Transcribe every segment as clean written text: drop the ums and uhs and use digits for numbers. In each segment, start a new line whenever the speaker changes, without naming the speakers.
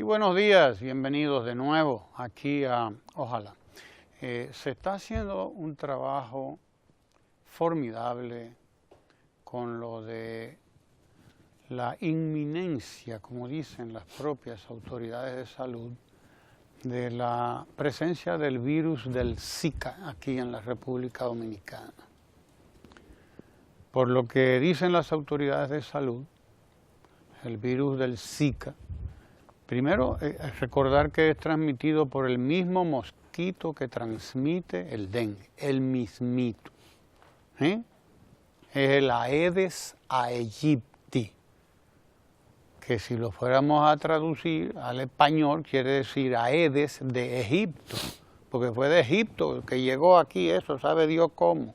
Sí, buenos días, bienvenidos de nuevo aquí a Ojalá. Se está haciendo un trabajo formidable con lo de la inminencia, como dicen las propias autoridades de salud, de la presencia del virus del Zika aquí en la República Dominicana. Por lo que dicen las autoridades de salud, el virus del Zika, primero, recordar que es transmitido por el mismo mosquito que transmite el dengue, el mismito. Es el Aedes aegypti, que si lo fuéramos a traducir al español quiere decir Aedes de Egipto, porque fue de Egipto el que llegó aquí, eso sabe Dios cómo,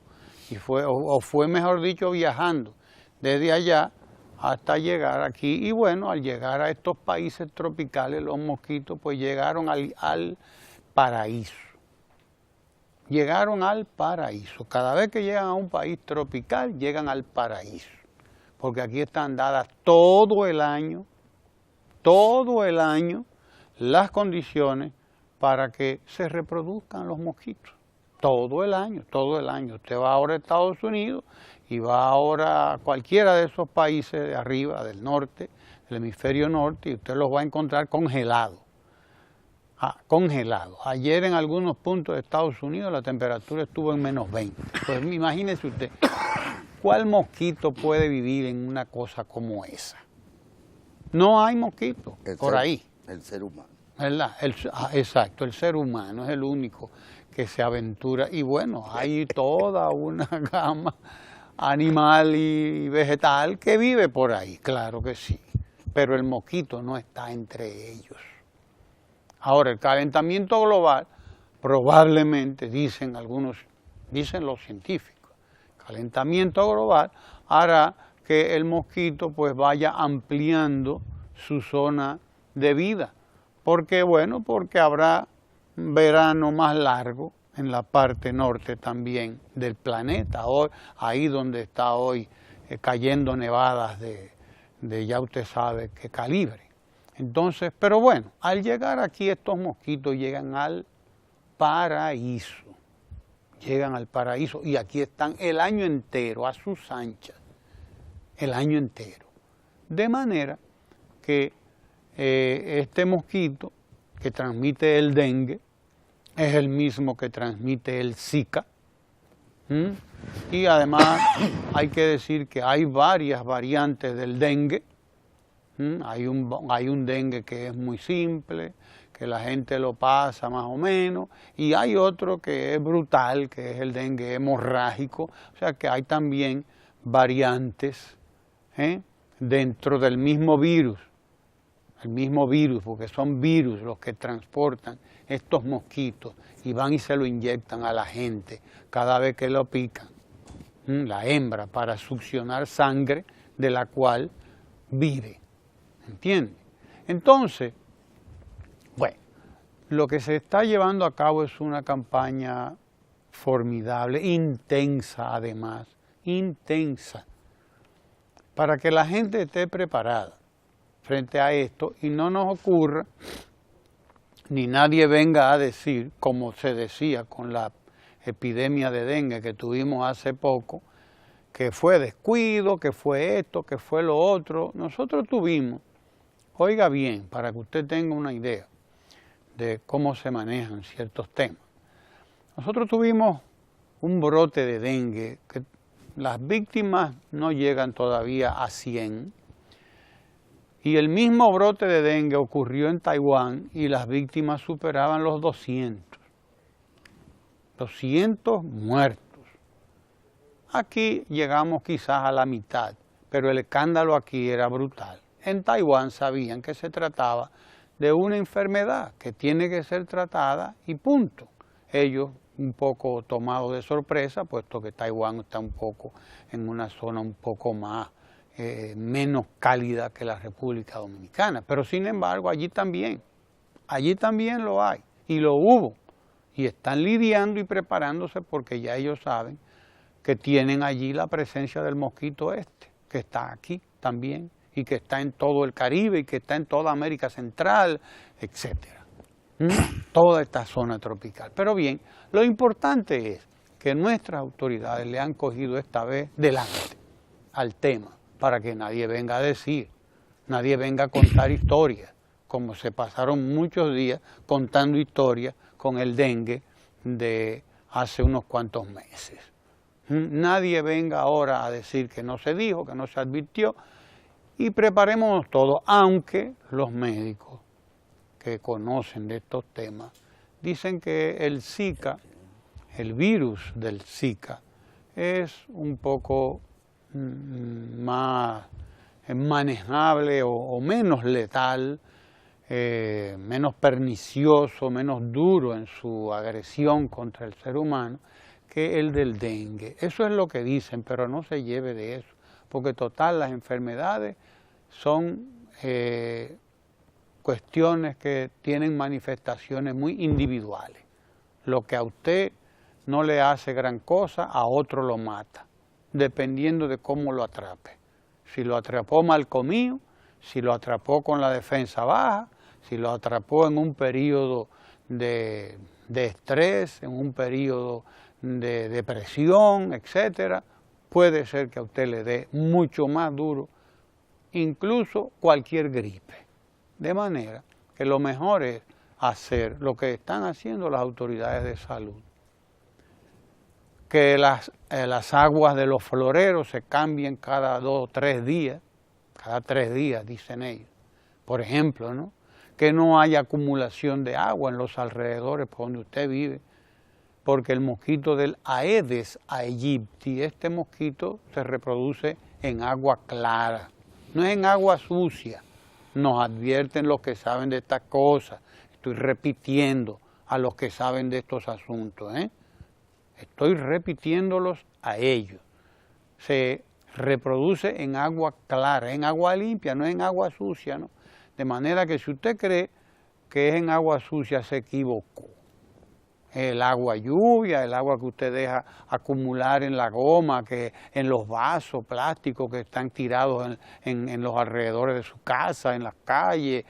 y fue mejor dicho viajando desde allá hasta llegar aquí, y bueno, al llegar a estos países tropicales, los mosquitos pues llegaron al paraíso. Llegaron al paraíso. Cada vez que llegan a un país tropical, llegan al paraíso. Porque aquí están dadas todo el año, las condiciones para que se reproduzcan los mosquitos. Todo el año. Usted va ahora a Estados Unidos y va ahora a cualquiera de esos países de arriba, del norte, del hemisferio norte, y usted los va a encontrar congelados. Congelados. Ayer en algunos puntos de Estados Unidos la temperatura estuvo en menos 20. Pues imagínese usted, ¿cuál mosquito puede vivir en una cosa como esa? No hay mosquito por ahí.
El ser humano.
¿Verdad? Exacto, el ser humano es el único que se aventura. Y bueno, hay toda una gama animal y vegetal que vive por ahí, claro que sí. Pero el mosquito no está entre ellos. Ahora, el calentamiento global, probablemente, dicen los científicos, el calentamiento global hará que el mosquito pues vaya ampliando su zona de vida. Porque bueno, porque habrá verano más largo en la parte norte también del planeta, ahí donde está hoy cayendo nevadas de ya usted sabe qué calibre. Entonces, pero bueno, al llegar aquí estos mosquitos llegan al paraíso. Llegan al paraíso y aquí están el año entero, a sus anchas, el año entero. De manera que este mosquito que transmite el dengue es el mismo que transmite el Zika. Y además hay que decir que hay varias variantes del dengue. Hay un dengue que es muy simple, que la gente lo pasa más o menos, y hay otro que es brutal, que es el dengue hemorrágico. O sea que hay también variantes dentro del mismo virus. El mismo virus, porque son virus los que transportan estos mosquitos y van y se lo inyectan a la gente cada vez que lo pican, la hembra, para succionar sangre de la cual vive. ¿Entiende? Entonces, bueno, lo que se está llevando a cabo es una campaña formidable, intensa además, intensa, para que la gente esté preparada frente a esto y no nos ocurra, ni nadie venga a decir, como se decía con la epidemia de dengue que tuvimos hace poco, que fue descuido, que fue esto, que fue lo otro. Nosotros tuvimos, oiga bien, para que usted tenga una idea de cómo se manejan ciertos temas. Nosotros tuvimos un brote de dengue, que las víctimas no llegan todavía a 100, y el mismo brote de dengue ocurrió en Taiwán y las víctimas superaban los 200. 200 muertos. Aquí llegamos quizás a la mitad, pero el escándalo aquí era brutal. En Taiwán sabían que se trataba de una enfermedad que tiene que ser tratada y punto. Ellos un poco tomados de sorpresa, puesto que Taiwán está un poco en una zona un poco más menos cálida que la República Dominicana. Pero sin embargo, allí también lo hay y lo hubo. Y están lidiando y preparándose porque ya ellos saben que tienen allí la presencia del mosquito que está aquí también y que está en todo el Caribe y que está en toda América Central, etcétera. Toda esta zona tropical. Pero bien, lo importante es que nuestras autoridades le han cogido esta vez delante al tema, para que nadie venga a decir, nadie venga a contar historias, como se pasaron muchos días contando historias con el dengue de hace unos cuantos meses. Nadie venga ahora a decir que no se dijo, que no se advirtió, y preparémonos todo, aunque los médicos que conocen de estos temas dicen que el Zika, el virus del Zika, es un poco más manejable o menos letal, menos pernicioso, menos duro en su agresión contra el ser humano que el del dengue. Eso es lo que dicen, pero no se lleve de eso, porque total las enfermedades son cuestiones que tienen manifestaciones muy individuales. Lo que a usted no le hace gran cosa, a otro lo mata, dependiendo de cómo lo atrape. Si lo atrapó mal comido, si lo atrapó con la defensa baja, si lo atrapó en un periodo de estrés, en un periodo de depresión, etcétera, puede ser que a usted le dé mucho más duro, incluso cualquier gripe. De manera que lo mejor es hacer lo que están haciendo las autoridades de salud. Que las aguas de los floreros se cambien cada 2 o 3 días, cada 3 días dicen ellos, por ejemplo, ¿no? Que no haya acumulación de agua en los alrededores por donde usted vive, porque el mosquito del Aedes aegypti, este mosquito se reproduce en agua clara, no es en agua sucia. Nos advierten los que saben de estas cosas, estoy repitiendo a los que saben de estos asuntos, estoy repitiéndolos a ellos. Se reproduce en agua clara, en agua limpia, no en agua sucia, ¿no? De manera que si usted cree que es en agua sucia, se equivocó. El agua lluvia, el agua que usted deja acumular en la goma, que en los vasos plásticos que están tirados en los alrededores de su casa, en las calles,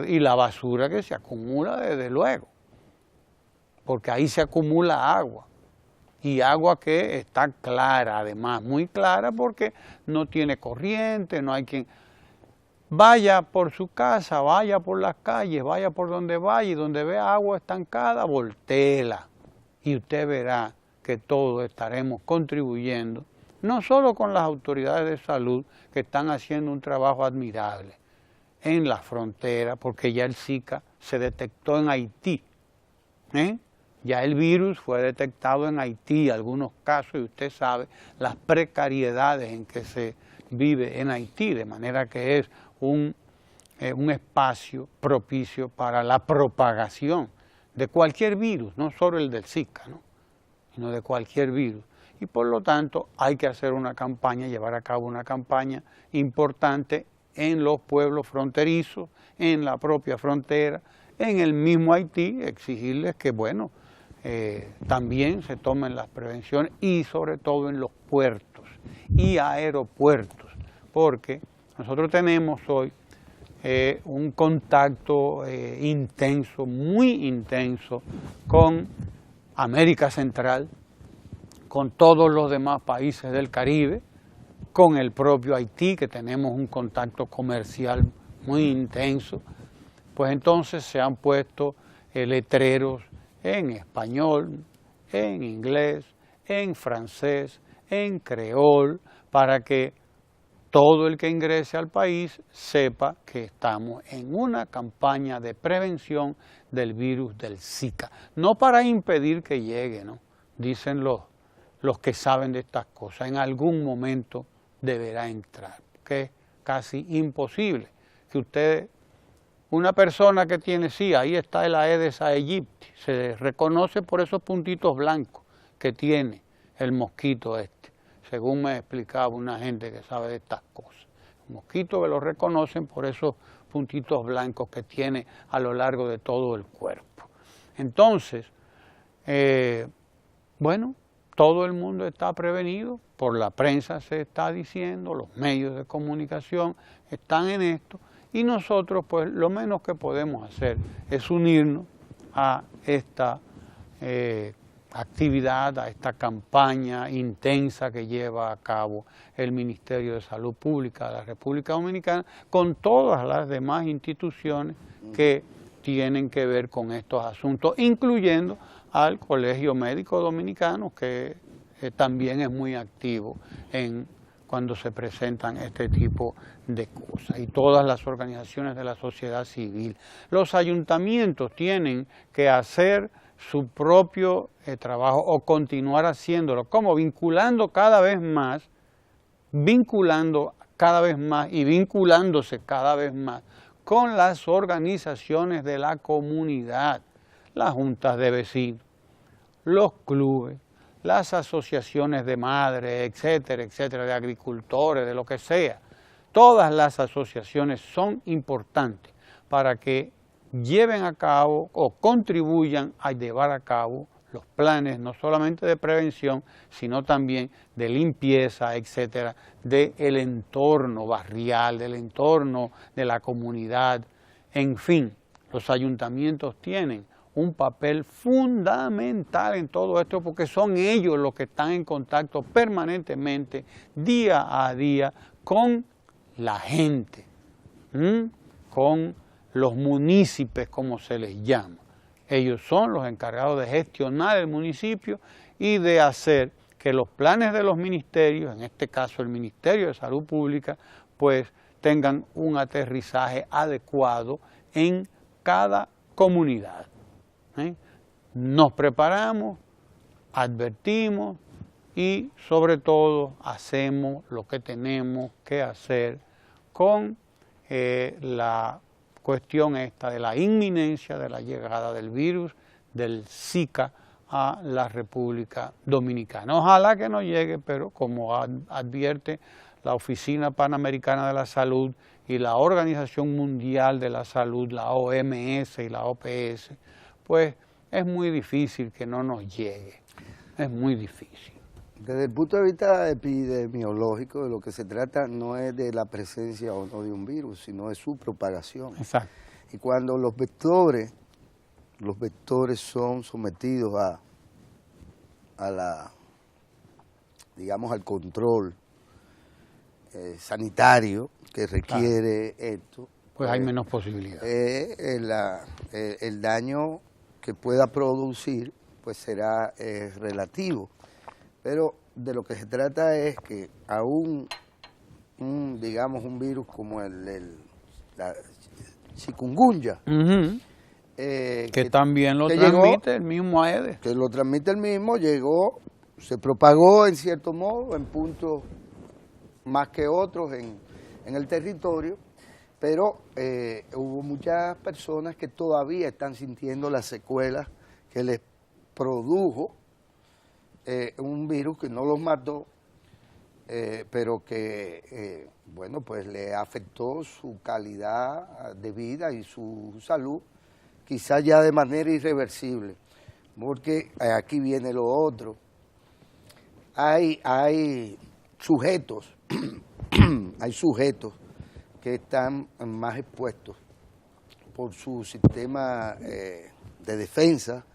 y la basura que se acumula desde luego, porque ahí se acumula agua. Y agua que está clara, además, muy clara porque no tiene corriente, no hay quien... Vaya por su casa, vaya por las calles, vaya por donde vaya y donde vea agua estancada, voltéela. Y usted verá que todos estaremos contribuyendo, no solo con las autoridades de salud que están haciendo un trabajo admirable en la frontera, porque ya el Zika se detectó en Haití, Ya el virus fue detectado en Haití, algunos casos, y usted sabe las precariedades en que se vive en Haití, de manera que es un espacio propicio para la propagación de cualquier virus, no solo el del Zika, sino de cualquier virus. Y por lo tanto hay que hacer una campaña, llevar a cabo una campaña importante en los pueblos fronterizos, en la propia frontera, en el mismo Haití, exigirles que, bueno, también se tomen las prevenciones y sobre todo en los puertos y aeropuertos, porque nosotros tenemos hoy un contacto intenso, muy intenso con América Central, con todos los demás países del Caribe, con el propio Haití, que tenemos un contacto comercial muy intenso. Pues entonces se han puesto letreros en español, en inglés, en francés, en creol, para que todo el que ingrese al país sepa que estamos en una campaña de prevención del virus del Zika. No para impedir que llegue, ¿no? Dicen los que saben de estas cosas, en algún momento deberá entrar, que es casi imposible que usted... Una persona que tiene, sí, ahí está el Aedes aegypti, se reconoce por esos puntitos blancos que tiene el mosquito este, según me explicaba una gente que sabe de estas cosas. El mosquito que lo reconocen por esos puntitos blancos que tiene a lo largo de todo el cuerpo. Entonces, bueno, todo el mundo está prevenido, por la prensa se está diciendo, los medios de comunicación están en esto, y nosotros pues lo menos que podemos hacer es unirnos a esta actividad, a esta campaña intensa que lleva a cabo el Ministerio de Salud Pública de la República Dominicana con todas las demás instituciones que tienen que ver con estos asuntos, incluyendo al Colegio Médico Dominicano, que también es muy activo cuando se presentan este tipo de cosas, y todas las organizaciones de la sociedad civil. Los ayuntamientos tienen que hacer su propio trabajo o continuar haciéndolo, como vinculando cada vez más y vinculándose cada vez más con las organizaciones de la comunidad, las juntas de vecinos, los clubes, las asociaciones de madres, etcétera, etcétera, de agricultores, de lo que sea. Todas las asociaciones son importantes para que lleven a cabo o contribuyan a llevar a cabo los planes no solamente de prevención, sino también de limpieza, etcétera, del entorno barrial, del entorno de la comunidad. En fin, los ayuntamientos tienen un papel fundamental en todo esto porque son ellos los que están en contacto permanentemente, día a día, con la gente, con los municipios, como se les llama. Ellos son los encargados de gestionar el municipio y de hacer que los planes de los ministerios, en este caso el Ministerio de Salud Pública, pues tengan un aterrizaje adecuado en cada comunidad. Nos preparamos, advertimos y sobre todo hacemos lo que tenemos que hacer con la cuestión esta de la inminencia de la llegada del virus, del Zika, a la República Dominicana. Ojalá que no llegue, pero como advierte la Oficina Panamericana de la Salud y la Organización Mundial de la Salud, la OMS y la OPS, pues es muy difícil que no nos llegue, es muy difícil.
Desde el punto de vista epidemiológico, de lo que se trata no es de la presencia o no de un virus, sino de su propagación.
Exacto.
Y cuando los vectores son sometidos digamos, al control sanitario que requiere esto,
pues hay menos posibilidades.
El daño que pueda producir pues será relativo. Pero de lo que se trata es que aún digamos un virus como la chikungunya,
que también lo transmite el mismo Aedes.
Que lo transmite el mismo, se propagó en cierto modo en puntos más que otros en el territorio, pero hubo muchas personas que todavía están sintiendo las secuelas que les produjo un virus que no los mató, pero que, bueno, pues le afectó su calidad de vida y su salud, quizás ya de manera irreversible, porque aquí viene lo otro. Hay sujetos, que están más expuestos por su sistema de defensa.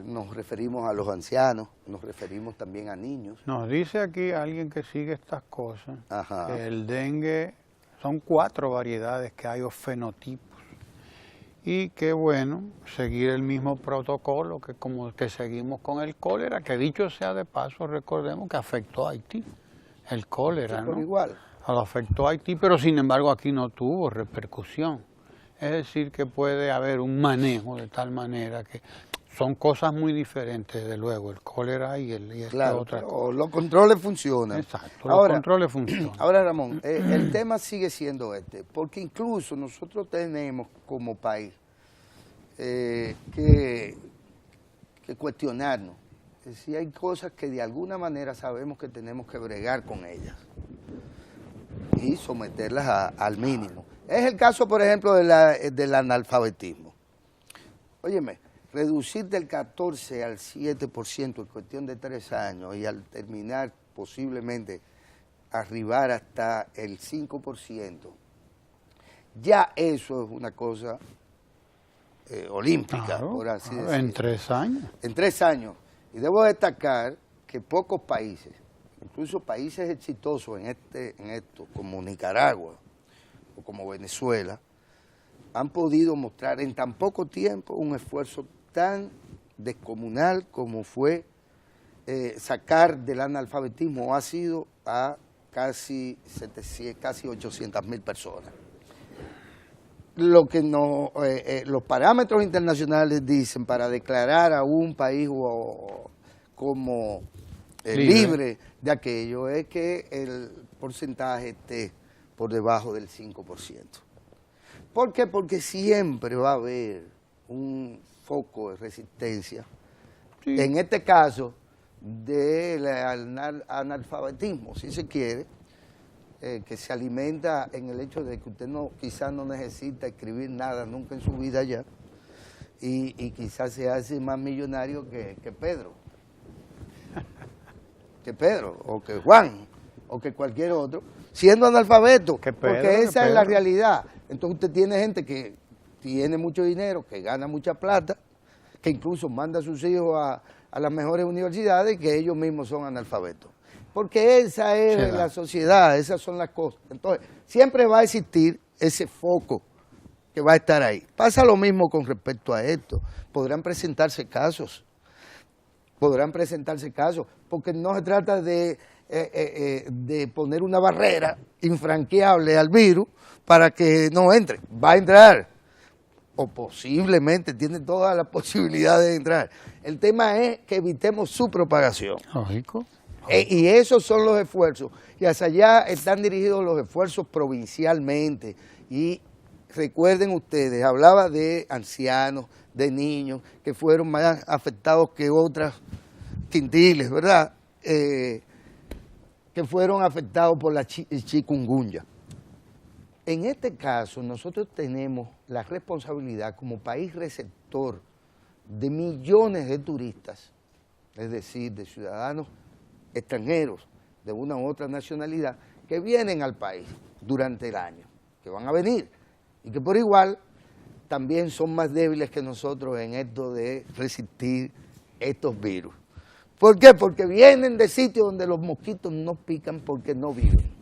Nos referimos a los ancianos, nos referimos también a niños.
Nos dice aquí alguien que sigue estas cosas,
Ajá.
que el dengue son 4 variedades que hay o fenotipos. Y que bueno, seguir el mismo protocolo que como que seguimos con el cólera, que dicho sea de paso, recordemos que afectó a Haití, el cólera,
sí, por
¿no?
igual.
Lo afectó a Haití, pero sin embargo aquí no tuvo repercusión. Es decir, que puede haber un manejo de tal manera que son cosas muy diferentes, desde luego, el cólera y
claro,
otra
cosa. Los controles funcionan.
Exacto, los controles funcionan.
Ahora, Ramón, el tema sigue siendo porque incluso nosotros tenemos como país que cuestionarnos si hay cosas que de alguna manera sabemos que tenemos que bregar con ellas y someterlas al mínimo. Es el caso, por ejemplo, del analfabetismo. Óyeme, reducir del 14 al 7% en cuestión de 3 años y al terminar posiblemente arribar hasta el 5%, ya eso es una cosa olímpica,
Claro,
por así
claro,
decirlo.
en 3 años.
En 3 años. Y debo destacar que pocos países, incluso países exitosos en esto, como Nicaragua o como Venezuela, han podido mostrar en tan poco tiempo un esfuerzo tan descomunal como fue sacar del analfabetismo ácido a casi 800.000 personas. Lo que los parámetros internacionales dicen para declarar a un país como libre de aquello es que el porcentaje esté por debajo del 5%. ¿Por qué? Porque siempre va a haber un foco de resistencia,
Sí.
en este caso del analfabetismo, si se quiere, que se alimenta en el hecho de que usted quizás no necesita escribir nada nunca en su vida ya, y quizás se hace más millonario que Pedro, o que Juan, o que cualquier otro, siendo analfabeto, porque esa es la realidad. Entonces usted tiene gente que tiene mucho dinero, que gana mucha plata, que incluso manda a sus hijos a las mejores universidades y que ellos mismos son analfabetos. Porque esa es la sociedad, esas son las cosas. Entonces, siempre va a existir ese foco que va a estar ahí. Pasa lo mismo con respecto a esto. Podrán presentarse casos, porque no se trata de poner una barrera infranqueable al virus para que no entre. Va a entrar, o posiblemente tiene todas las posibilidades de entrar. El tema es que evitemos su propagación.
Lógico.
Y esos son los esfuerzos, y hacia allá están dirigidos los esfuerzos provincialmente. Y recuerden ustedes, hablaba de ancianos, de niños, que fueron más afectados que otras quintiles, ¿verdad? Que fueron afectados por la chikungunya. En este caso, nosotros tenemos la responsabilidad como país receptor de millones de turistas, es decir, de ciudadanos extranjeros de una u otra nacionalidad que vienen al país durante el año, que van a venir y que por igual también son más débiles que nosotros en esto de resistir estos virus. ¿Por qué? Porque vienen de sitios donde los mosquitos no pican porque no viven.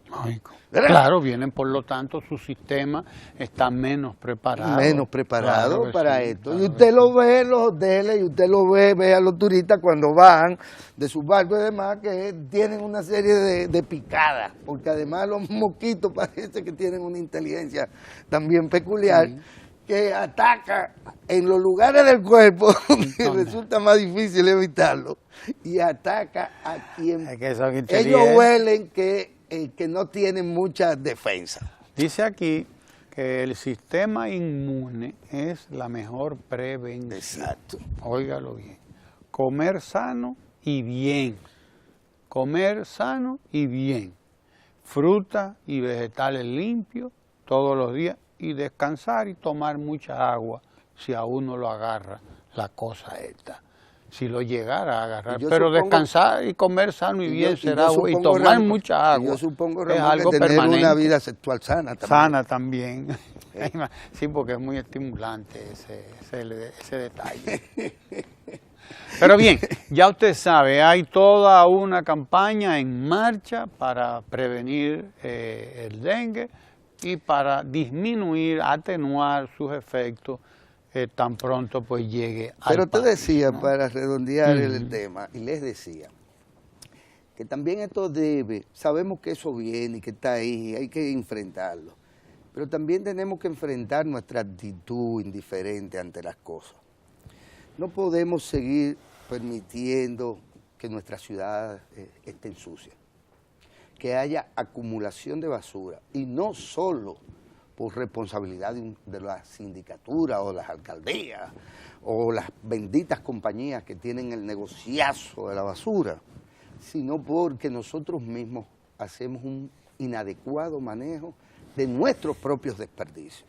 Lógico.
¿Verdad?
Claro, vienen, por lo tanto, su sistema está menos preparado. Claro
para
sí,
esto.
claro
Y usted lo ve en los hoteles, y usted lo ve a los turistas cuando van de sus barcos y demás, que tienen una serie de picadas, porque además los mosquitos parece que tienen una inteligencia también peculiar, que ataca en los lugares del cuerpo donde resulta más difícil evitarlo, y ataca a quien ellos huelen que no tienen mucha defensa.
Dice aquí que el sistema inmune es la mejor prevención.
Exacto.
Óigalo bien. Comer sano y bien. Comer sano y bien. Fruta y vegetales limpios todos los días y descansar y tomar mucha agua si a uno lo agarra la cosa esta. Si lo llegara a agarrar, pero descansar y comer sano y bien será, y tomar mucha agua.
Yo supongo,
es algo
que tener
permanente.
una vida sexual sana también.
Sana también. Sí, porque es muy estimulante ese detalle. Pero bien, ya usted sabe, hay toda una campaña en marcha para prevenir el dengue y para disminuir, atenuar sus efectos tan pronto pues llegue al
Pero te
país,
decía,
¿no?
para redondear el tema, y les decía, que también esto sabemos que eso viene y que está ahí, hay que enfrentarlo, pero también tenemos que enfrentar nuestra actitud indiferente ante las cosas. No podemos seguir permitiendo que nuestra ciudad esté sucia, que haya acumulación de basura, y no solo por responsabilidad de la sindicatura o las alcaldías o las benditas compañías que tienen el negociazo de la basura, sino porque nosotros mismos hacemos un inadecuado manejo de nuestros propios desperdicios.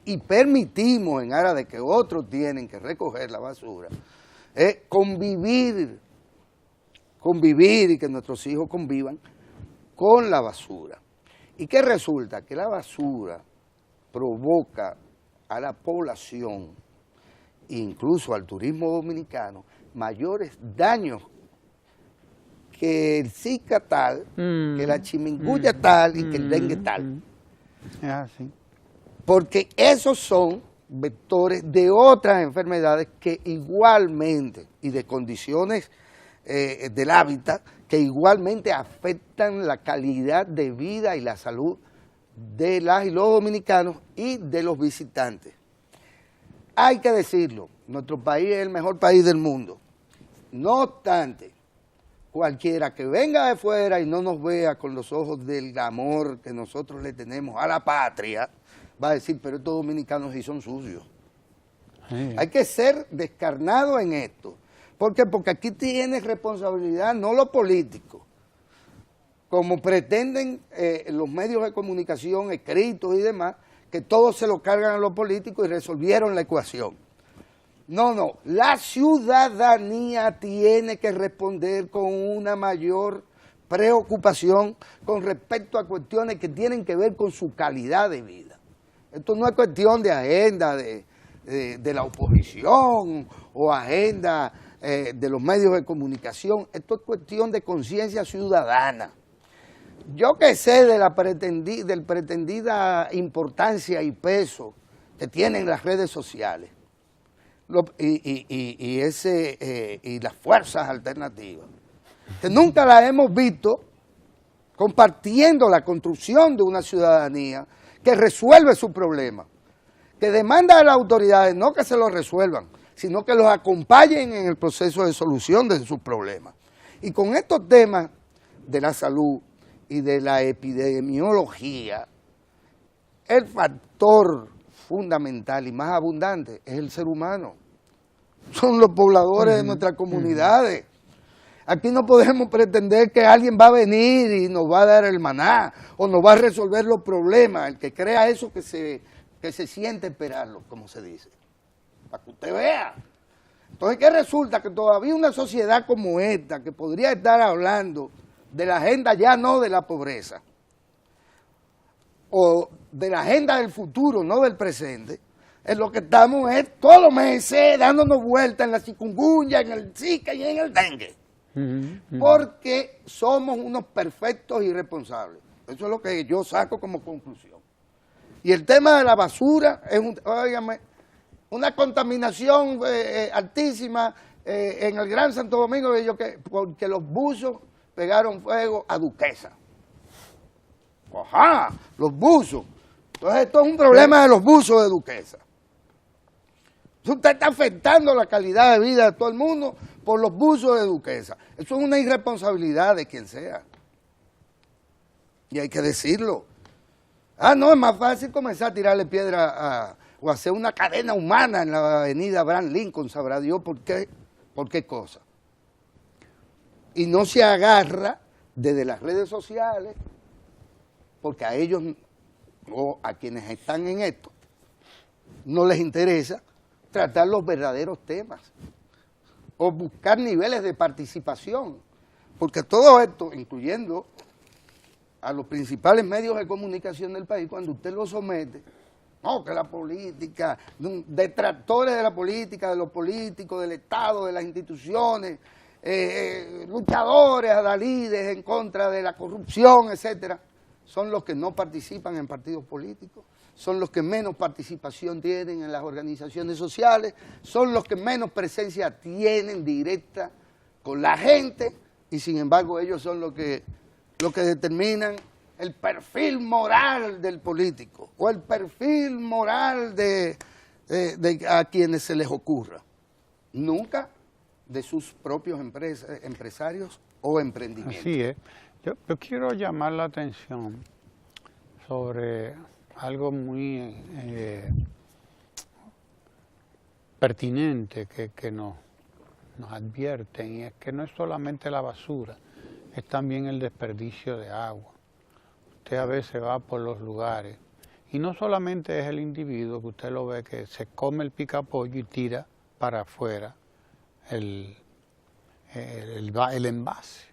y permitimos en aras de que otros tienen que recoger la basura, es convivir y que nuestros hijos convivan con la basura. ¿Y qué resulta? Que la basura provoca a la población, incluso al turismo dominicano, mayores daños que el Zika tal, que la chikungunya tal y que el dengue tal.
Es así.
Porque esos son vectores de otras enfermedades que igualmente, y de condiciones del hábitat, que igualmente afectan la calidad de vida y la salud de las y los dominicanos y de los visitantes. Hay que decirlo, nuestro país es el mejor país del mundo. No obstante, cualquiera que venga de fuera y no nos vea con los ojos del amor que nosotros le tenemos a la patria, va a decir, pero estos dominicanos sí son sucios.
Sí.
Hay que ser descarnado en esto. ¿Por qué? Porque aquí tiene responsabilidad no los políticos, como pretenden los medios de comunicación escritos y demás, que todos se lo cargan a los políticos y resolvieron la ecuación. No, la ciudadanía tiene que responder con una mayor preocupación con respecto a cuestiones que tienen que ver con su calidad de vida. Esto no es cuestión de agenda de la oposición o agenda de los medios de comunicación, esto es cuestión de conciencia ciudadana. Yo que sé de la pretendida importancia y peso que tienen las redes sociales y las fuerzas alternativas, que nunca las hemos visto compartiendo la construcción de una ciudadanía que resuelve su problema, que demanda a las autoridades no que se lo resuelvan, sino que los acompañen en el proceso de solución de sus problemas. Y con estos temas de la salud y de la epidemiología, el factor fundamental y más abundante es el ser humano. Son los pobladores de nuestras comunidades. Aquí no podemos pretender que alguien va a venir y nos va a dar el maná o nos va a resolver los problemas. El que crea eso que se siente esperarlo, como se dice, para que usted vea. Entonces, ¿qué resulta? Que todavía una sociedad como esta, que podría estar hablando de la agenda ya no de la pobreza, o de la agenda del futuro, no del presente, en lo que estamos es todos los meses dándonos vueltas en la chikungunya, en el Zika y en el dengue. Porque somos unos perfectos irresponsables. Eso es lo que yo saco como conclusión. Y el tema de la basura es una contaminación altísima en el Gran Santo Domingo, porque los buzos pegaron fuego a Duquesa. ¡Ajá! Los buzos. Entonces esto es un problema de los buzos de Duquesa. Usted está afectando la calidad de vida de todo el mundo por los buzos de Duquesa. Eso es una irresponsabilidad de quien sea. Y hay que decirlo. No, es más fácil comenzar a tirarle piedra o hacer una cadena humana en la avenida Abraham Lincoln, sabrá Dios por qué cosa. Y no se agarra desde las redes sociales, porque a ellos o a quienes están en esto no les interesa tratar los verdaderos temas o buscar niveles de participación, porque todo esto, incluyendo a los principales medios de comunicación del país, cuando usted lo somete, no, que la política, detractores de la política, de los políticos, del Estado, de las instituciones, luchadores, adalides en contra de la corrupción, etcétera, son los que no participan en partidos políticos, son los que menos participación tienen en las organizaciones sociales, son los que menos presencia tienen directa con la gente, y sin embargo ellos son los que determinan el perfil moral del político o el perfil moral de a quienes se les ocurra, nunca de sus propios empresarios o emprendimientos.
Así es. Yo quiero llamar la atención sobre algo muy pertinente que nos advierten, y es que no es solamente la basura, es también el desperdicio de agua. Usted a veces va por los lugares Y no solamente es el individuo que usted lo ve que se come el picapollo y tira para afuera el envase.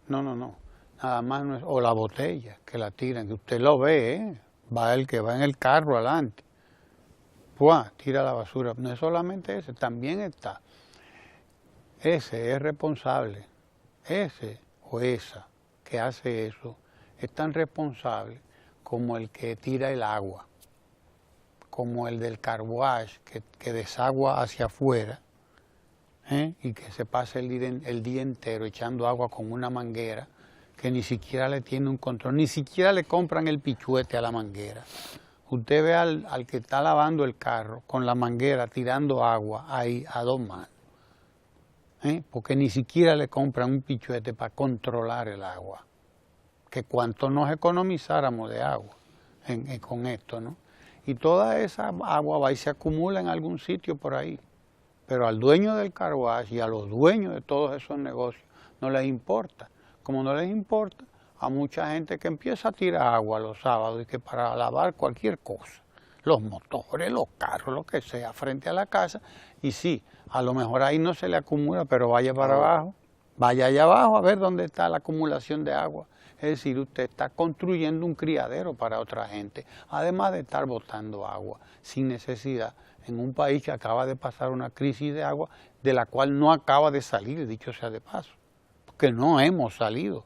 No, no, no. Nada más no es, o la botella que la tiran, que usted lo ve, va el que va en el carro adelante. ¡Pua! Tira la basura. No es solamente ese, también está. Ese es responsable. Ese o esa que hace eso es tan responsable como el que tira el agua, como el del car wash que desagua hacia afuera, y que se pasa el día entero echando agua con una manguera que ni siquiera le tiene un control, ni siquiera le compran el pichuete a la manguera. Usted ve al que está lavando el carro con la manguera tirando agua ahí a dos manos, porque ni siquiera le compran un pichuete para controlar el agua. Que cuánto nos economizáramos de agua con esto, ¿no? Y toda esa agua va y se acumula en algún sitio por ahí. Pero al dueño del car wash y a los dueños de todos esos negocios no les importa. Como no les importa a mucha gente que empieza a tirar agua los sábados y que para lavar cualquier cosa, los motores, los carros, lo que sea, frente a la casa, y sí, a lo mejor ahí no se le acumula, pero vaya para abajo, vaya allá abajo a ver dónde está la acumulación de agua. Es decir, usted está construyendo un criadero para otra gente, además de estar botando agua sin necesidad en un país que acaba de pasar una crisis de agua de la cual no acaba de salir, dicho sea de paso, porque no hemos salido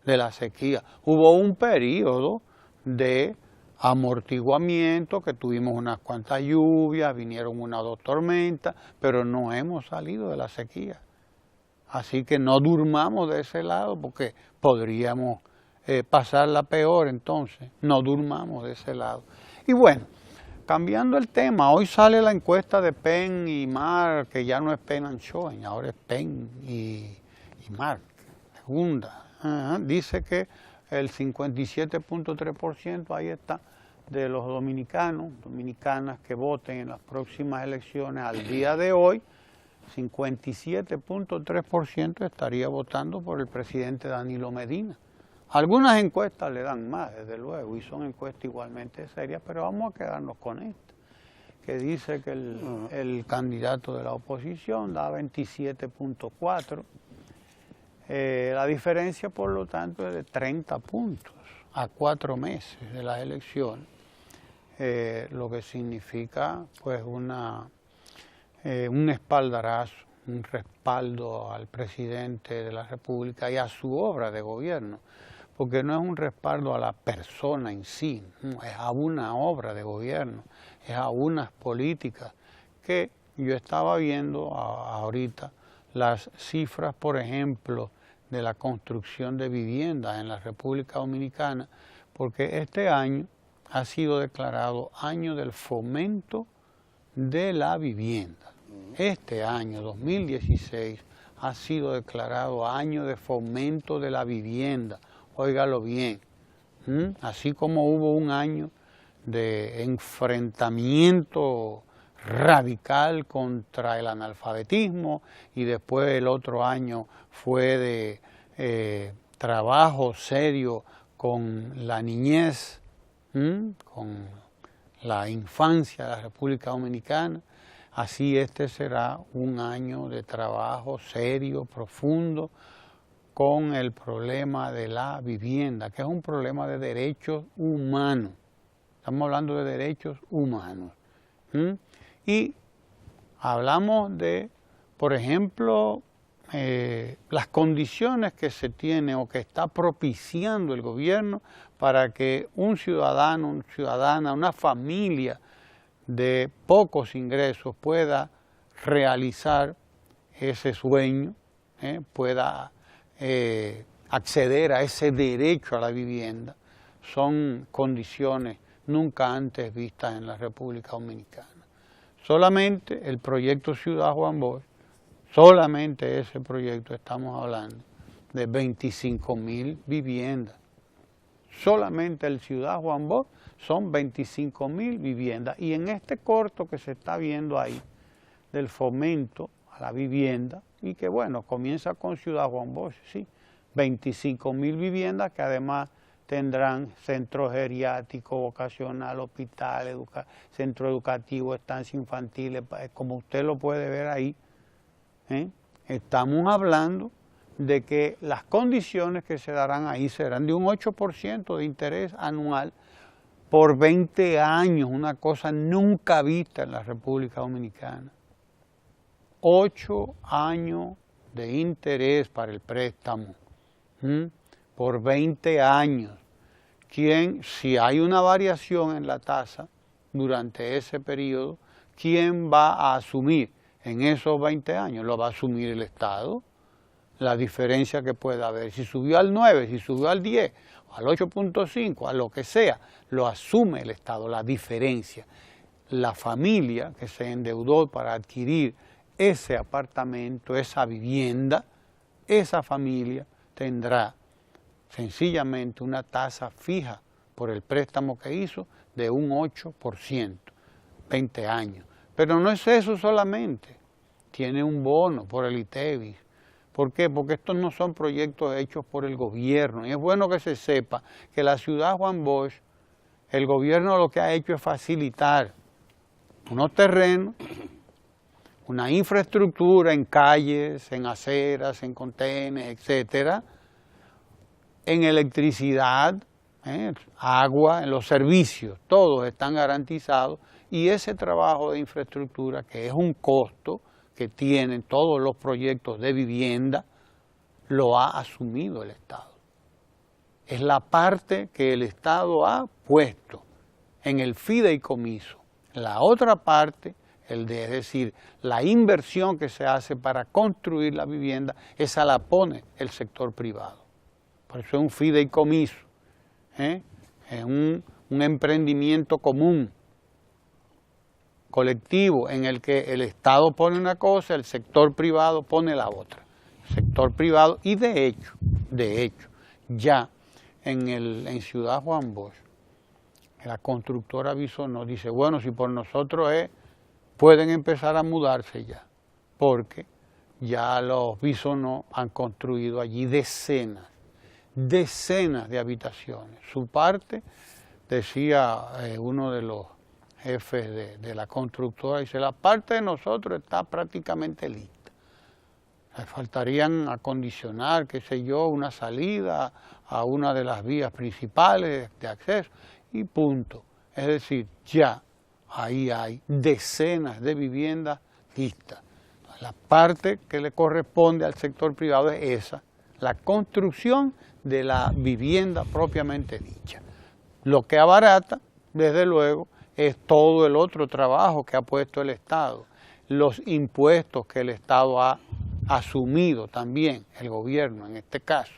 de la sequía. Hubo un periodo de amortiguamiento, que tuvimos unas cuantas lluvias, vinieron una o dos tormentas, pero no hemos salido de la sequía. Así que no durmamos de ese lado porque podríamos pasarla peor, entonces no durmamos de ese lado. Y bueno, cambiando el tema, hoy sale la encuesta de Penn y Mark, que ya no es Penn and Schoen, ahora es Penn y Mark, segunda. Dice que el 57.3%, ahí está, de los dominicanas que voten en las próximas elecciones al día de hoy, 57.3% estaría votando por el presidente Danilo Medina. Algunas encuestas le dan más, desde luego, y son encuestas igualmente serias, pero vamos a quedarnos con esta, que dice que el candidato de la oposición da 27.4. La diferencia, por lo tanto, es de 30 puntos a 4 meses de las elecciones, lo que significa pues un espaldarazo, un respaldo al presidente de la República y a su obra de gobierno, porque no es un respaldo a la persona en sí, es a una obra de gobierno, es a unas políticas que yo estaba viendo ahorita las cifras, por ejemplo, de la construcción de viviendas en la República Dominicana, porque este año ha sido declarado año del fomento de la vivienda. Este año, 2016, ha sido declarado año de fomento de la vivienda. Óigalo bien. Así como hubo un año de enfrentamiento radical contra el analfabetismo y después el otro año fue de trabajo serio con la niñez, con la infancia de la República Dominicana, así este será un año de trabajo serio, profundo, con el problema de la vivienda, que es un problema de derechos humanos. Estamos hablando de derechos humanos. Y hablamos de, por ejemplo, las condiciones que se tiene o que está propiciando el gobierno para que un ciudadano, una ciudadana, una familia de pocos ingresos pueda realizar ese sueño, pueda acceder a ese derecho a la vivienda. Son condiciones nunca antes vistas en la República Dominicana. Solamente el proyecto Ciudad Juan Bosch, solamente ese proyecto estamos hablando de 25.000 viviendas. Solamente el Ciudad Juan Bosch son 25.000 viviendas. Y en este corto que se está viendo ahí, del fomento a la vivienda, y que bueno, comienza con Ciudad Juan Bosch, sí, 25.000 viviendas que además tendrán centro geriátrico, vocacional, hospital, centro educativo, estancias infantiles, como usted lo puede ver ahí. Estamos hablando de que las condiciones que se darán ahí serán de un 8% de interés anual por 20 años, una cosa nunca vista en la República Dominicana. 8 años de interés para el préstamo, por 20 años. Si hay una variación en la tasa durante ese periodo, ¿quién va a asumir en esos 20 años? Lo va a asumir el Estado. La diferencia que pueda haber, si subió al 9, si subió al 10, al 8.5, a lo que sea, lo asume el Estado, la diferencia. La familia que se endeudó para adquirir ese apartamento, esa vivienda, esa familia tendrá sencillamente una tasa fija por el préstamo que hizo de un 8%, 20 años. Pero no es eso solamente, tiene un bono por el ITEVIS. ¿Por qué? Porque estos no son proyectos hechos por el gobierno. Y es bueno que se sepa que la ciudad Juan Bosch, el gobierno lo que ha hecho es facilitar unos terrenos, una infraestructura en calles, en aceras, en contenes, etcétera, en electricidad, agua, en los servicios, todos están garantizados. Y ese trabajo de infraestructura, que es un costo que tienen todos los proyectos de vivienda, lo ha asumido el Estado. Es la parte que el Estado ha puesto en el fideicomiso. La otra parte, es decir, la inversión que se hace para construir la vivienda, esa la pone el sector privado. Por eso es un fideicomiso, es un emprendimiento común, colectivo, en el que el Estado pone una cosa, el sector privado pone la otra. El sector privado, y de hecho, ya en Ciudad Juan Bosch, la constructora Bisonó dice, bueno, si por nosotros pueden empezar a mudarse ya, porque ya los Bisonó han construido allí decenas de habitaciones. Su parte, decía uno de los jefes de la constructora, dice, la parte de nosotros está prácticamente lista. Le faltarían acondicionar, qué sé yo, una salida a una de las vías principales de acceso y punto. Es decir, ya ahí hay decenas de viviendas listas. La parte que le corresponde al sector privado es esa, la construcción de la vivienda propiamente dicha. Lo que abarata, desde luego, es todo el otro trabajo que ha puesto el Estado, los impuestos que el Estado ha asumido también, el gobierno en este caso.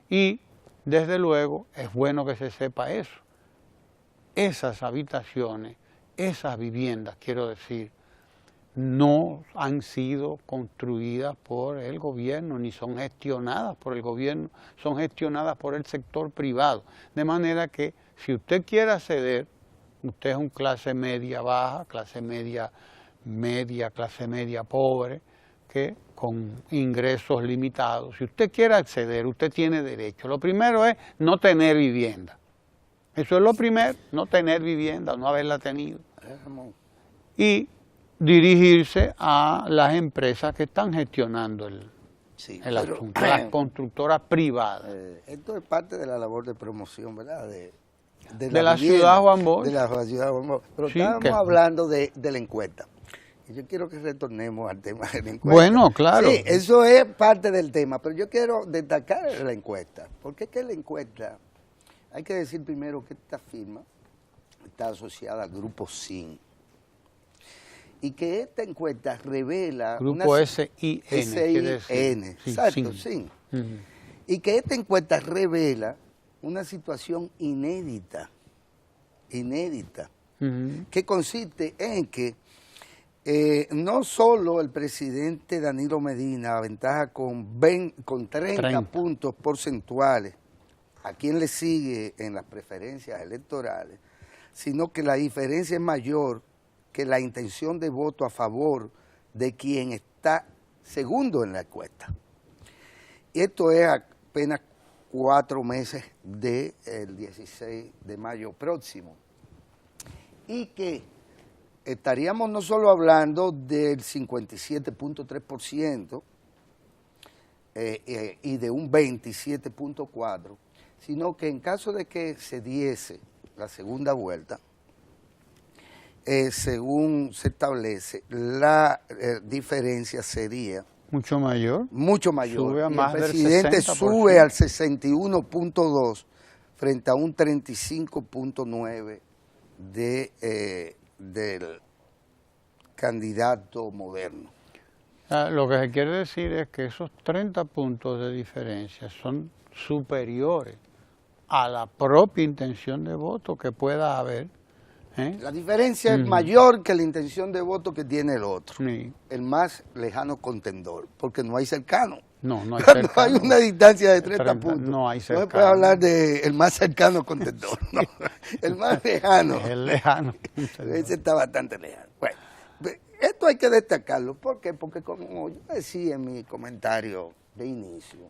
Y desde luego es bueno que se sepa eso. Esas habitaciones, esas viviendas, quiero decir, no han sido construidas por el gobierno, ni son gestionadas por el gobierno, son gestionadas por el sector privado. De manera que si usted quiere acceder, usted es un clase media baja, clase media media, clase media pobre, que con ingresos limitados. Si usted quiere acceder, usted tiene derecho. Lo primero es no tener vivienda. Eso es lo primero, no tener vivienda, no haberla tenido. Y dirigirse a las empresas que están gestionando el asunto, las constructoras privadas.
Esto es parte de la labor de promoción, ¿verdad?
De la ciudad Juan Bosch.
De la ciudad Juan Bosch. Pero
sí,
estábamos hablando de la encuesta. Y yo quiero que retornemos al tema de la encuesta.
Bueno, claro.
Sí, eso es parte del tema, pero yo quiero destacar la encuesta. Porque es que la encuesta, hay que decir primero que esta firma está asociada al Grupo SIN. Y que esta encuesta revela...
Grupo SIN.
SIN, exacto, SIN. Y que esta encuesta revela una situación inédita, que consiste en que no solo el presidente Danilo Medina aventaja con 30 puntos porcentuales a quien le sigue en las preferencias electorales, sino que la diferencia es mayor que la intención de voto a favor de quien está segundo en la encuesta. Y esto es apenas 4 meses del 16 de mayo próximo. Y que estaríamos no solo hablando del 57.3% y de un 27.4%, sino que en caso de que se diese la segunda vuelta, según se establece, la diferencia sería
mucho mayor.
Mucho mayor.
Sube a
y
más
el
del
presidente
60%.
sube al 61.2 frente a un 35.9 del candidato Moderno.
Lo que se quiere decir es que esos 30 puntos de diferencia son superiores a la propia intención de voto que pueda haber.
La diferencia es mayor que la intención de voto que tiene el otro,
Sí.
el más lejano contendor, porque no hay cercano.
No hay
Cuando
cercano.
hay una distancia de 30 puntos,
no hay
no se
cercano.
puede hablar del más cercano contendor, no. El más lejano.
Es el lejano.
Ese está bastante lejano. Bueno, esto hay que destacarlo. ¿Por qué? Porque como yo decía en mi comentario de inicio,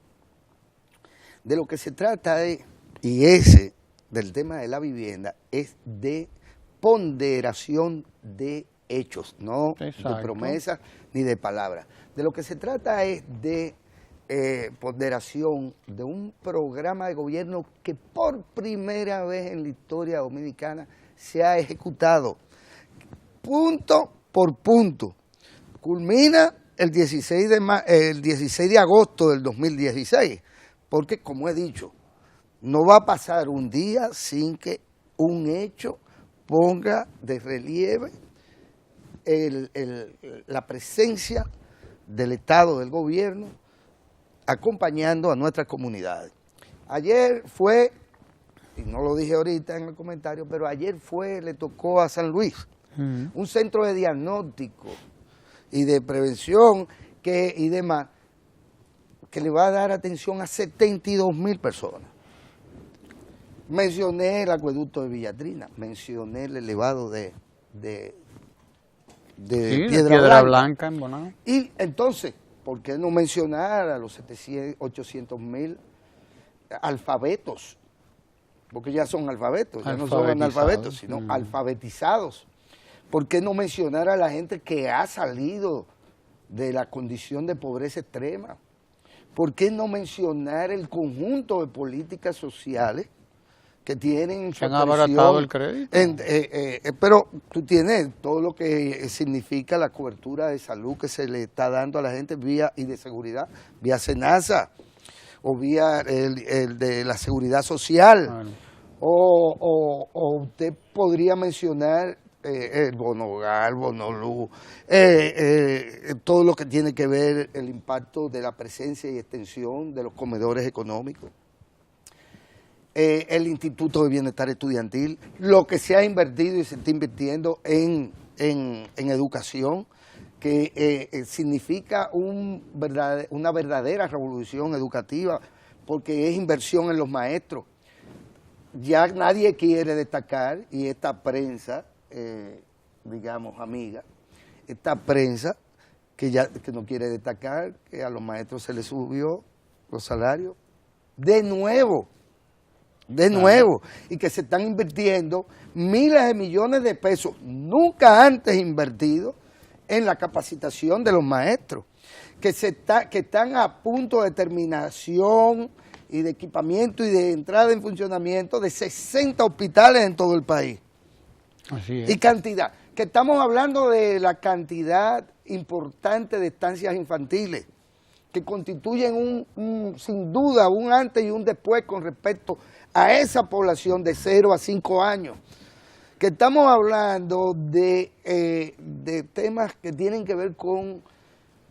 de lo que se trata es, y ese del tema de la vivienda, es de ponderación de hechos, no
Exacto.
de promesas ni de palabras. De lo que se trata es de ponderación de un programa de gobierno que por primera vez en la historia dominicana se ha ejecutado punto por punto. Culmina el 16 de agosto del 2016, porque como he dicho, no va a pasar un día sin que un hecho ponga de relieve la presencia del Estado, del gobierno, acompañando a nuestras comunidades. Ayer fue, y no lo dije ahorita en el comentario, pero ayer le tocó a San Luis, un centro de diagnóstico y de prevención y demás, que le va a dar atención a 72,000 personas. Mencioné el acueducto de Villatrina, mencioné el elevado de
Piedra Blanca en Bonao.
Y entonces, ¿por qué no mencionar a los 800,000 alfabetos? Porque ya son alfabetos, ya no son analfabetos, sino alfabetizados. ¿Por qué no mencionar a la gente que ha salido de la condición de pobreza extrema? ¿Por qué no mencionar el conjunto de políticas sociales que tienen
se han abaratado el crédito?
Pero tú tienes todo lo que significa la cobertura de salud que se le está dando a la gente y de seguridad, vía SENASA, o vía el de la seguridad social, bueno. o usted podría mencionar el bono hogar, bono luz, todo lo que tiene que ver el impacto de la presencia y extensión de los comedores económicos. El Instituto de Bienestar Estudiantil, lo que se ha invertido y se está invirtiendo en educación, que significa una verdadera revolución educativa, porque es inversión en los maestros. Ya nadie quiere destacar, y esta prensa, digamos amiga, esta prensa que no quiere destacar que a los maestros se les subió los salarios de nuevo, y que se están invirtiendo miles de millones de pesos nunca antes invertidos en la capacitación de los maestros, que están a punto de terminación y de equipamiento y de entrada en funcionamiento de 60 hospitales en todo el país.
Así es.
Y cantidad, que estamos hablando de la cantidad importante de estancias infantiles, que constituyen sin duda un antes y un después con respecto a esa población de 0 a 5 años, que estamos hablando de temas que tienen que ver con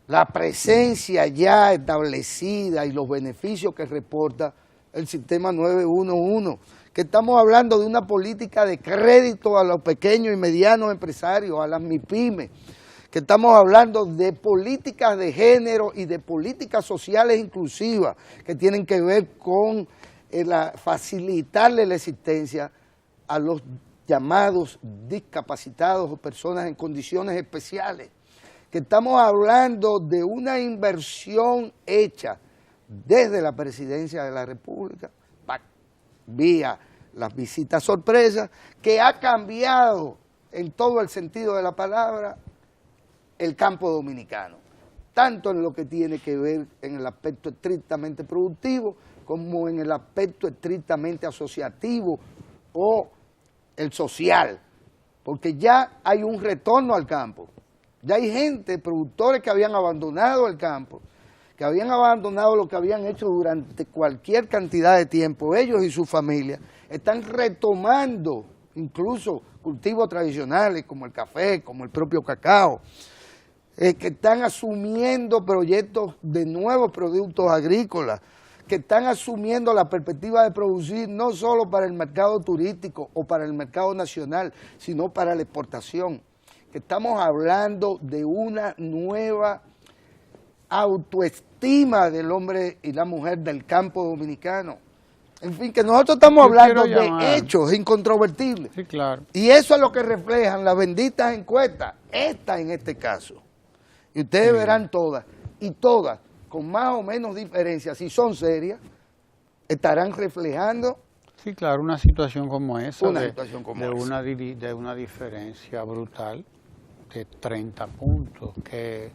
la presencia ya establecida y los beneficios que reporta el sistema 911, que estamos hablando de una política de crédito a los pequeños y medianos empresarios, a las MIPYMES, que estamos hablando de políticas de género y de políticas sociales inclusivas que tienen que ver con facilitarle la existencia a los llamados discapacitados o personas en condiciones especiales, que estamos hablando de una inversión hecha desde la presidencia de la República, vía las visitas sorpresas, que ha cambiado en todo el sentido de la palabra el campo dominicano, tanto en lo que tiene que ver en el aspecto estrictamente productivo, como en el aspecto estrictamente asociativo o el social, porque ya hay un retorno al campo, ya hay gente, productores que habían abandonado el campo, que habían abandonado lo que habían hecho durante cualquier cantidad de tiempo, ellos y sus familias, están retomando incluso cultivos tradicionales como el café, como el propio cacao, que están asumiendo proyectos de nuevos productos agrícolas, que están asumiendo la perspectiva de producir no solo para el mercado turístico o para el mercado nacional, sino para la exportación, que estamos hablando de una nueva autoestima del hombre y la mujer del campo dominicano. En fin, que nosotros estamos hablando de hechos incontrovertibles.
Sí, claro.
Y eso es lo que reflejan las benditas encuestas, esta en este caso. Y ustedes verán todas, y todas, con más o menos diferencia, si son serias, estarán reflejando.
Sí, claro, una situación como esa,
de
una diferencia brutal de 30 puntos, que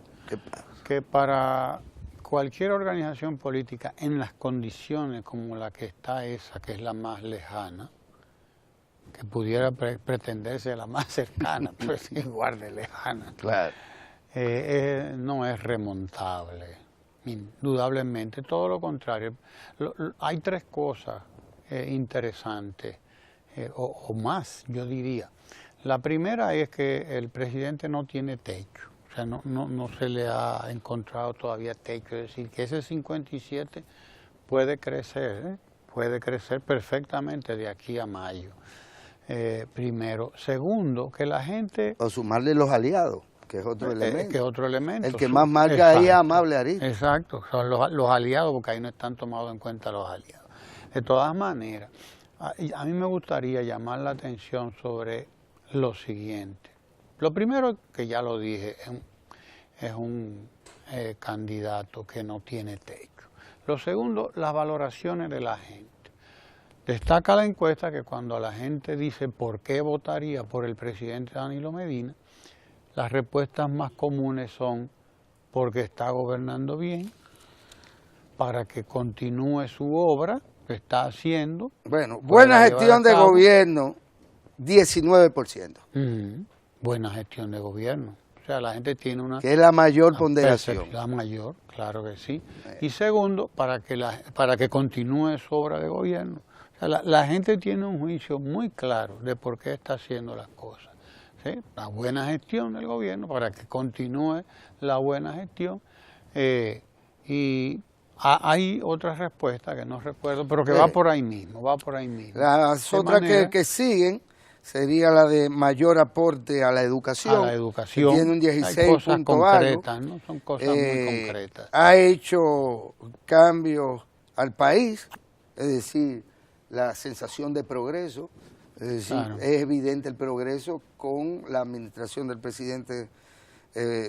para cualquier organización política en las condiciones como la que está esa, que es la más lejana, que pudiera pretenderse la más cercana, pero es igual de lejana.
Claro.
No es remontable, indudablemente, todo lo contrario. Hay tres cosas interesantes, o más, yo diría. La primera es que el presidente no tiene techo, o sea, no se le ha encontrado todavía techo, es decir, que ese 57 puede crecer perfectamente de aquí a mayo, primero. Segundo, que la gente...
O sumarle los aliados, que es otro elemento.
Que es otro elemento.
El que más marca ahí es Amable Ariz.
Exacto, son los aliados, porque ahí no están tomados en cuenta los aliados. De todas maneras, a mí me gustaría llamar la atención sobre lo siguiente. Lo primero, que ya lo dije, es un candidato que no tiene techo. Lo segundo, las valoraciones de la gente. Destaca la encuesta que cuando la gente dice por qué votaría por el presidente Danilo Medina, las respuestas más comunes son porque está gobernando bien, para que continúe su obra que está haciendo.
Bueno, buena gestión de gobierno, 19%.
Buena gestión de gobierno. O sea, la gente tiene una...
Que es la mayor ponderación.
La mayor, claro que sí. Y segundo, para que continúe su obra de gobierno. O sea, la gente tiene un juicio muy claro de por qué está haciendo las cosas. ¿Sí? La buena gestión del gobierno, para que continúe la buena gestión. Y hay otra respuesta que no recuerdo, pero que va por ahí mismo,
Las otras que siguen sería la de mayor aporte a la educación. Que tiene un 16 punto algo.
¿No? Son cosas muy concretas.
Ha hecho cambios al país, es decir, la sensación de progreso. Es decir, claro, es evidente el progreso con la administración del presidente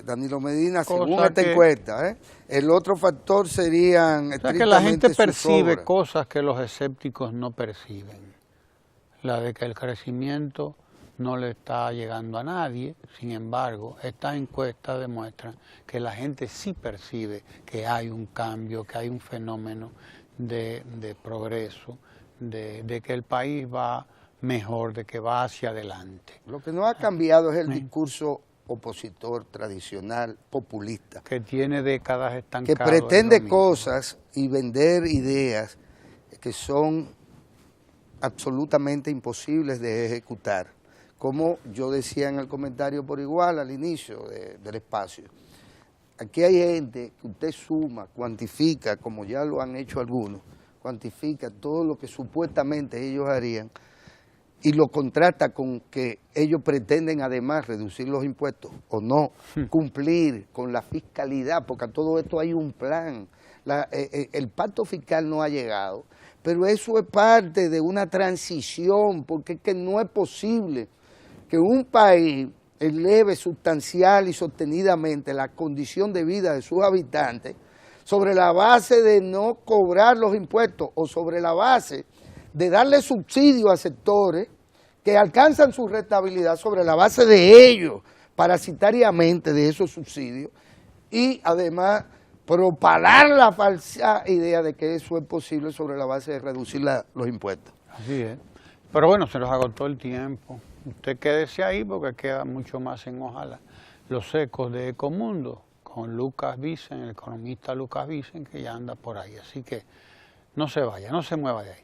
Danilo Medina, según esta encuesta. El otro factor serían...
O sea, que la gente percibe cosas que los escépticos no perciben. La de que el crecimiento no le está llegando a nadie, sin embargo, estas encuestas demuestran que la gente sí percibe que hay un cambio, que hay un fenómeno de progreso, de que el país va mejor, de que va hacia adelante.
Lo que no ha cambiado es el discurso opositor tradicional, populista.
Que tiene décadas estancado.
Que pretende cosas y vender ideas que son absolutamente imposibles de ejecutar. Como yo decía en el comentario por igual al inicio del espacio. Aquí hay gente que usted suma, cuantifica, como ya lo han hecho algunos, cuantifica todo lo que supuestamente ellos harían, y lo contrasta con que ellos pretenden además reducir los impuestos o no, cumplir con la fiscalidad, porque a todo esto hay un plan. El pacto fiscal no ha llegado, pero eso es parte de una transición, porque es que no es posible que un país eleve sustancial y sostenidamente la condición de vida de sus habitantes sobre la base de no cobrar los impuestos o sobre la base de darle subsidio a sectores que alcanzan su rentabilidad sobre la base de ellos, parasitariamente de esos subsidios, y además propalar la falsa idea de que eso es posible sobre la base de reducir los impuestos.
Así es. Pero bueno, se nos agotó el tiempo. Usted quédese ahí porque queda mucho más en Ojalá. Los ecos de Ecomundo con Lucas Vicen, el economista Lucas Vicen, que ya anda por ahí. Así que no se vaya, no se mueva de ahí.